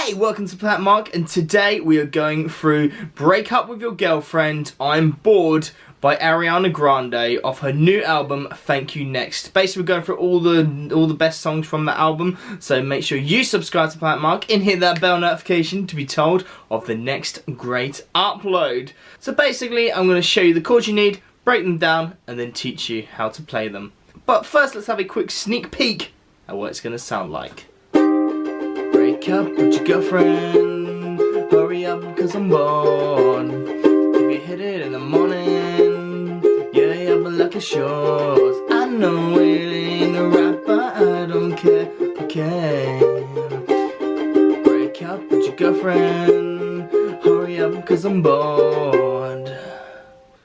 Hey, welcome to Planet Mark, and today we are going through Break Up With Your Girlfriend, I'm Bored by Ariana Grande off her new album, Thank You Next. Basically, we're going through all the best songs from that album, so make sure you subscribe to Planet Mark and hit that bell notification to be told of the next great upload. So basically, I'm going to show you the chords you need, break them down, and then teach you how to play them. But first, let's have a quick sneak peek at what it's going to sound like. Break up with your girlfriend, hurry up because I'm bored. If you hit it in the morning, yeah, but like it's yours. I know it ain't a rap, but I don't care, okay. Break up with your girlfriend, hurry up because I'm bored.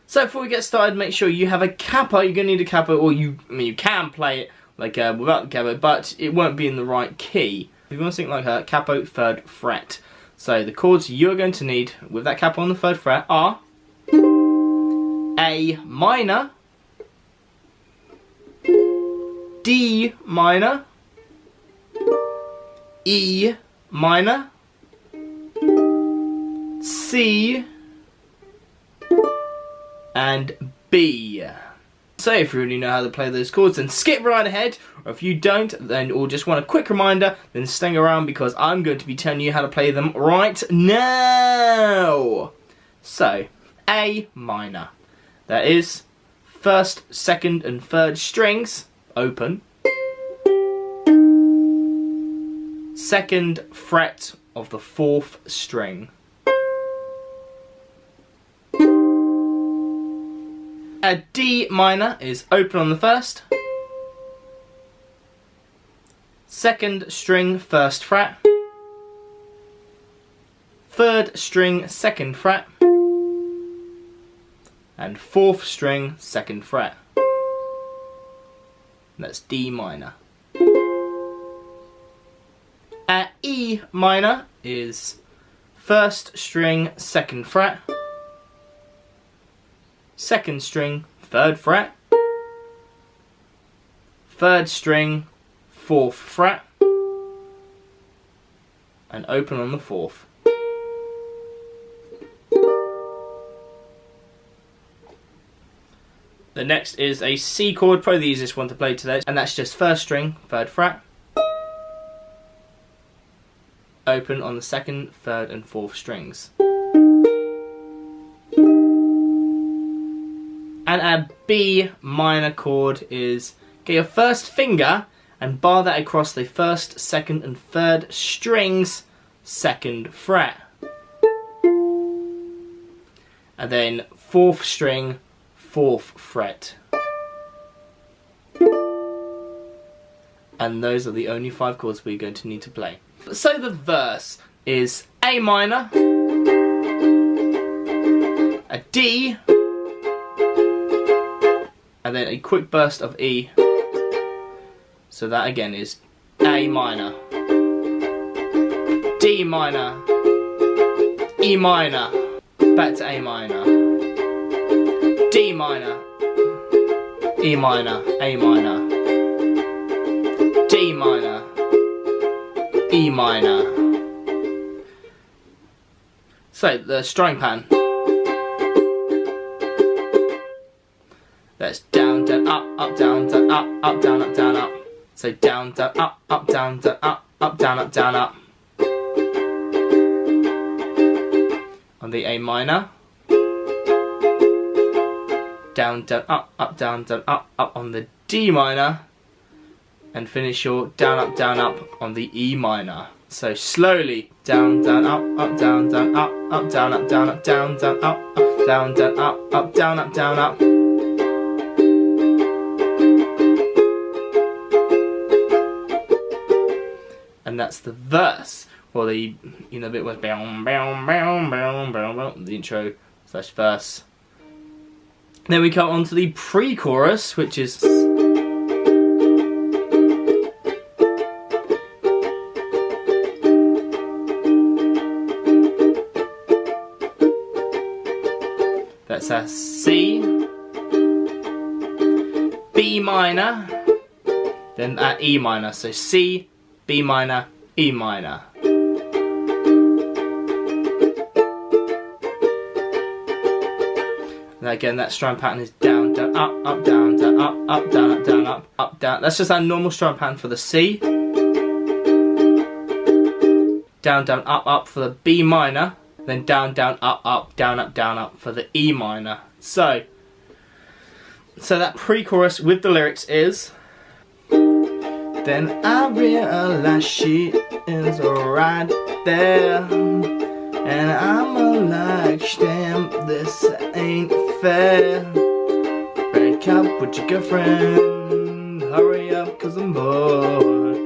So before we get started, make sure you have a capo. You're going to need a capo, or you can play it like without the capo, but it won't be in the right key. If you want to sing like her, capo 3rd fret. So the chords you're going to need with that capo on the 3rd fret are A minor, D minor, E minor, C, and B. So if you already know how to play those chords, then skip right ahead, or if you don't, then or just want a quick reminder, then stay around because I'm going to be telling you how to play them right now. So, A minor. That is 1st, 2nd, and 3rd strings, open. 2nd fret of the 4th string. A D minor is open on the 1st, 2nd string 1st fret, 3rd string 2nd fret, and 4th string 2nd fret. That's D minor. A E minor is 1st string 2nd fret, 2nd string 3rd fret, 3rd string 4th fret, and open on the 4th. The next is a C chord, probably the easiest one to play today, and that's just 1st string 3rd fret, open on the 2nd, 3rd, and 4th strings. And a B minor chord is get your 1st finger and bar that across the 1st, 2nd, and 3rd strings, 2nd fret. And then 4th string, 4th fret. And those are the only 5 chords we're going to need to play. So the verse is A minor, a D, and then a quick burst of E. So that again is A minor, D minor, E minor, back to A minor, D minor, E minor, A minor, D minor, E minor. So the string pan. That's down, down, up, down, down, up, down, up. So down, down, up, down, up, down, up. On the A minor. Down, down, up, down, up on the D minor. And finish your down, up on the E minor. So slowly, down, down, up, down, up, down, up, down, down, up, down, up, down, up. And that's the verse. Well, the bit was the intro slash verse. Then we come on to the pre-chorus, which is that's a C, B minor, then E minor. So C, B minor, E minor. And again, that strum pattern is down, down, up, up, down, down, up, up, down, up, down, up, up, down. That's just our normal strum pattern for the C. Down, down, up, up for the B minor. Then down, down, up, up, down, up for the E minor. So that pre-chorus with the lyrics is, then I realize she is right there, and I'm like, damn, this ain't fair. Break up with your girlfriend, hurry up 'cause I'm bored.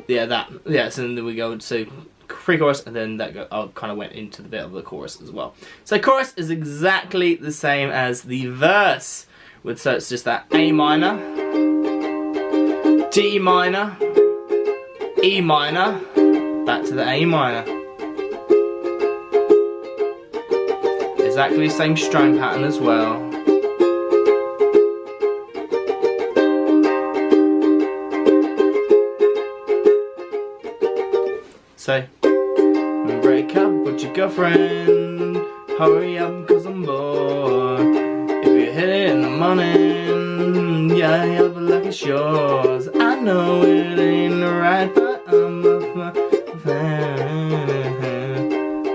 Yeah, so then we go to pre-chorus, and then that kind of went into the bit of the chorus as well. So chorus is exactly the same as the verse. So it's just that A minor, D minor, E minor, back to the A minor. Exactly the same strum pattern as well. So, break up with your girlfriend, hurry up 'cause I'm bored. If you hit it in the morning, yeah, you'll be like it's yours. I know it ain't right, but I'm a fan.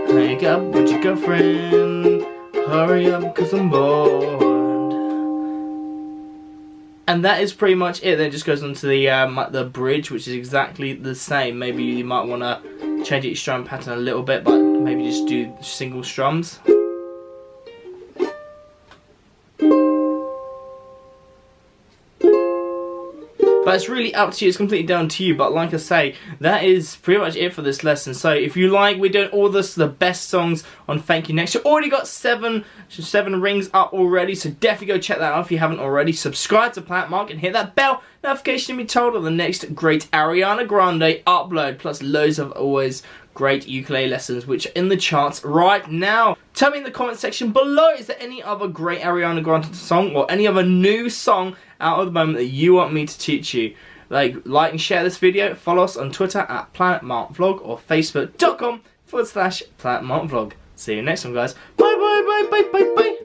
Break up with your girlfriend, hurry up 'cause I'm bored. And that is pretty much it. Then it just goes on to the bridge, which is exactly the same. Maybe you might want to change your strum pattern a little bit, but maybe just do single strums. But it's really up to you, it's completely down to you. But like I say, that is pretty much it for this lesson. So if you like, we're doing all the best songs on Thank You Next. You've already got seven rings up already, so definitely go check that out if you haven't already. Subscribe to Planet Mark and hit that bell notification to be told of the next great Ariana Grande upload, plus loads of always great ukulele lessons which are in the charts right now. Tell me in the comment section below, is there any other great Ariana Grande song or any other new song out of the moment that you want me to teach you? Like and share this video. Follow us on Twitter at PlanetMarkVlog or Facebook.com/PlanetMarkVlog. See you next time, guys. Bye bye bye bye bye bye.